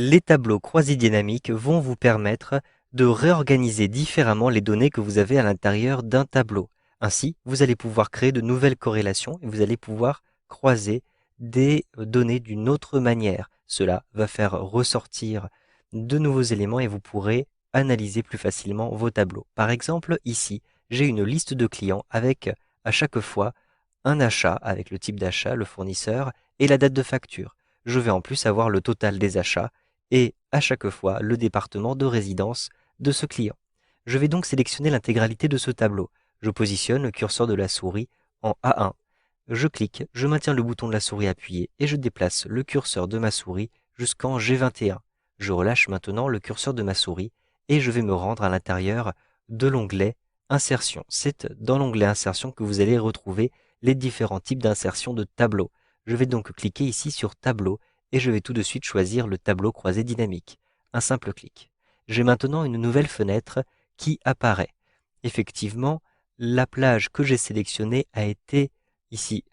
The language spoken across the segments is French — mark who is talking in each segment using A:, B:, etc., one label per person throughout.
A: Les tableaux croisés dynamiques vont vous permettre de réorganiser différemment les données que vous avez à l'intérieur d'un tableau. Ainsi, vous allez pouvoir créer de nouvelles corrélations et vous allez pouvoir croiser des données d'une autre manière. Cela va faire ressortir de nouveaux éléments et vous pourrez analyser plus facilement vos tableaux. Par exemple, ici, j'ai une liste de clients avec à chaque fois un achat avec le type d'achat, le fournisseur et la date de facture. Je vais en plus avoir le total des achats et à chaque fois le département de résidence de ce client. Je vais donc sélectionner l'intégralité de ce tableau. Je positionne le curseur de la souris en A1. Je clique, je maintiens le bouton de la souris appuyé et je déplace le curseur de ma souris jusqu'en G21. Je relâche maintenant le curseur de ma souris et je vais me rendre à l'intérieur de l'onglet Insertion. C'est dans l'onglet Insertion que vous allez retrouver les différents types d'insertion de tableaux. Je vais donc cliquer ici sur Tableau et je vais tout de suite choisir le tableau croisé dynamique. Un simple clic. J'ai maintenant une nouvelle fenêtre qui apparaît. Effectivement, la plage que j'ai sélectionnée a été ici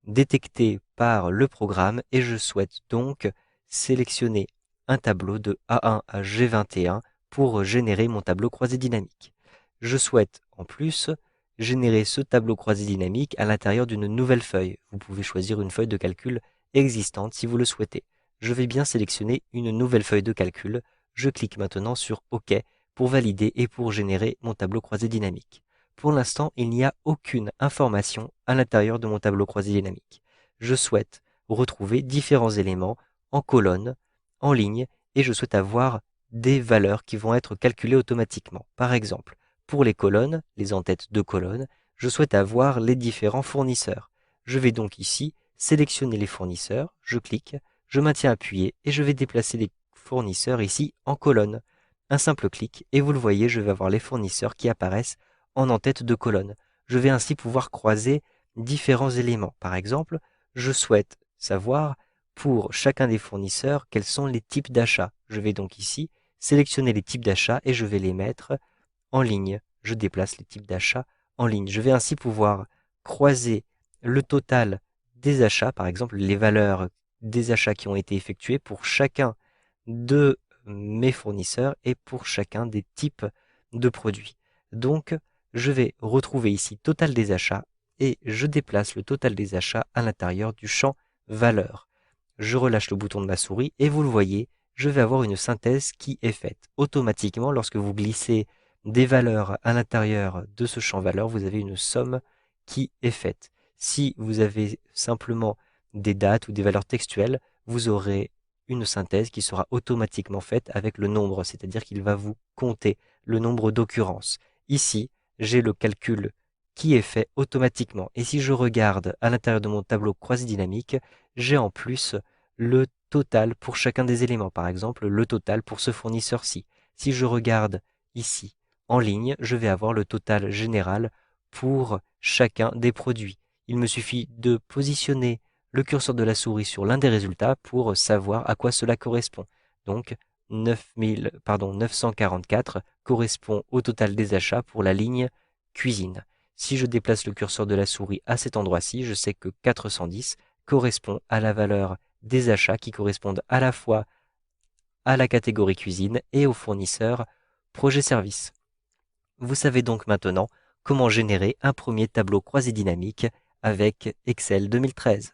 A: détectée par le programme et je souhaite donc sélectionner un tableau de A1 à G21 pour générer mon tableau croisé dynamique. Je souhaite en plus générer ce tableau croisé dynamique à l'intérieur d'une nouvelle feuille. Vous pouvez choisir une feuille de calcul existante si vous le souhaitez. Je vais bien sélectionner une nouvelle feuille de calcul. Je clique maintenant sur OK pour valider et pour générer mon tableau croisé dynamique. Pour l'instant, il n'y a aucune information à l'intérieur de mon tableau croisé dynamique. Je souhaite retrouver différents éléments en colonne, en ligne, et je souhaite avoir des valeurs qui vont être calculées automatiquement. Par exemple, pour les colonnes, les en-têtes de colonnes, je souhaite avoir les différents fournisseurs. Je vais donc ici sélectionner les fournisseurs, je clique, je maintiens appuyé et je vais déplacer les fournisseurs ici en colonne. Un simple clic et vous le voyez, je vais avoir les fournisseurs qui apparaissent en en-tête de colonne. Je vais ainsi pouvoir croiser différents éléments. Par exemple, je souhaite savoir pour chacun des fournisseurs quels sont les types d'achats. Je vais donc ici sélectionner les types d'achats et je vais les mettre en ligne. Je déplace les types d'achats en ligne. Je vais ainsi pouvoir croiser le total des achats, par exemple les valeurs des achats qui ont été effectués pour chacun de mes fournisseurs et pour chacun des types de produits. Donc, je vais retrouver ici total des achats et je déplace le total des achats à l'intérieur du champ valeur. Je relâche le bouton de ma souris et vous le voyez, je vais avoir une synthèse qui est faite. Automatiquement, lorsque vous glissez des valeurs à l'intérieur de ce champ valeur, vous avez une somme qui est faite. Si vous avez simplement des dates ou des valeurs textuelles, vous aurez une synthèse qui sera automatiquement faite avec le nombre, c'est-à-dire qu'il va vous compter le nombre d'occurrences. Ici, j'ai le calcul qui est fait automatiquement. Et si je regarde à l'intérieur de mon tableau croisé dynamique, j'ai en plus le total pour chacun des éléments. Par exemple, le total pour ce fournisseur-ci. Si je regarde ici, en ligne, je vais avoir le total général pour chacun des produits. Il me suffit de positionner le curseur de la souris sur l'un des résultats pour savoir à quoi cela correspond. Donc 944 correspond au total des achats pour la ligne cuisine. Si je déplace le curseur de la souris à cet endroit-ci, je sais que 410 correspond à la valeur des achats qui correspondent à la fois à la catégorie cuisine et au fournisseur projet service. Vous savez donc maintenant comment générer un premier tableau croisé dynamique avec Excel 2013.